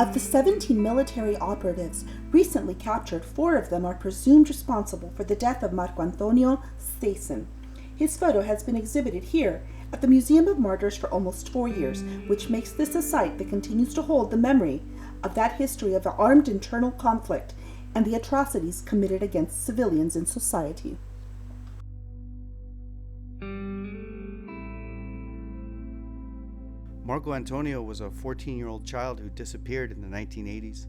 Of the 17 military operatives recently captured, 4 of them are presumed responsible for the death of Marco Antonio Stayson. His photo has been exhibited here at the Museum of Martyrs for almost 4 years, which makes this a site that continues to hold the memory of that history of armed internal conflict and the atrocities committed against civilians in society. Marco Antonio was a 14-year-old child who disappeared in the 1980s.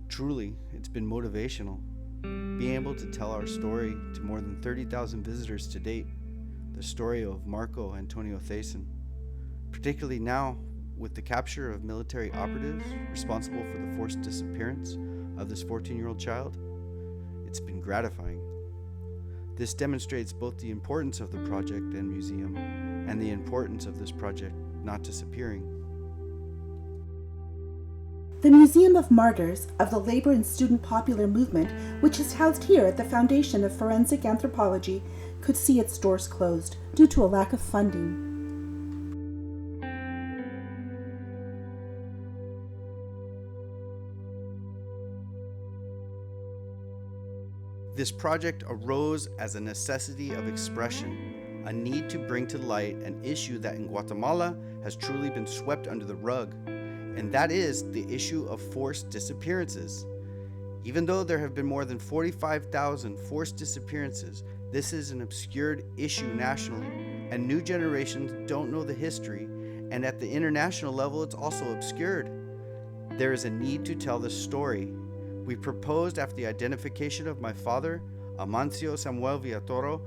Truly, it's been motivational, being able to tell our story to more than 30,000 visitors to date, the story of Marco Antonio Stayson, particularly now with the capture of military operatives responsible for the forced disappearance of this 14-year-old child. It's been gratifying. This demonstrates both the importance of the project and museum and the importance of this project not disappearing. The Museum of Martyrs of the Labor and Student Popular Movement, which is housed here at the Foundation of Forensic Anthropology, could see its doors closed due to a lack of funding. This project arose as a necessity of expression, a need to bring to light an issue that in Guatemala has truly been swept under the rug, and that is the issue of forced disappearances. Even though there have been more than 45,000 forced disappearances, this is an obscured issue nationally, and new generations don't know the history, and at the international level it's also obscured. There is a need to tell this story. We proposed, after the identification of my father, Amancio Samuel Villatoro,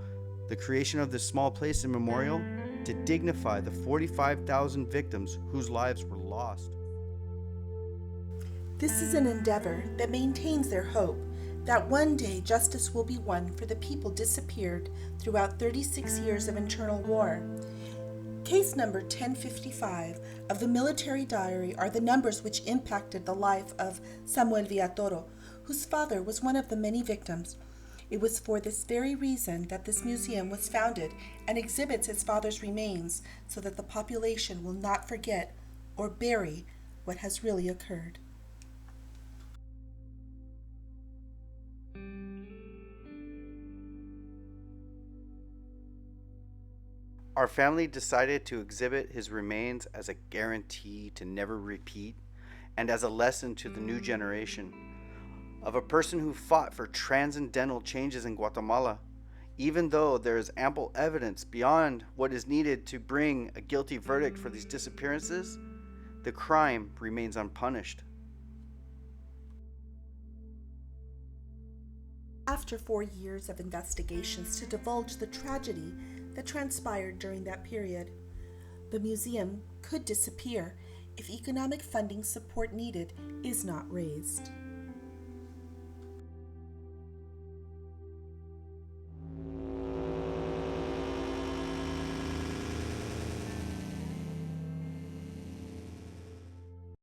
the creation of this small place and memorial, to dignify the 45,000 victims whose lives were lost. This is an endeavor that maintains their hope that one day justice will be won for the people disappeared throughout 36 years of internal war. Case number 1055 of the military diary are the numbers which impacted the life of Samuel Villatoro, whose father was one of the many victims. It was for this very reason that this museum was founded and exhibits his father's remains so that the population will not forget or bury what has really occurred. Our family decided to exhibit his remains as a guarantee to never repeat and as a lesson to the new generation of a person who fought for transcendental changes in Guatemala. Even though there is ample evidence beyond what is needed to bring a guilty verdict for these disappearances, the crime remains unpunished. After 4 years of investigations to divulge the tragedy that transpired during that period, the museum could disappear if economic funding support needed is not raised.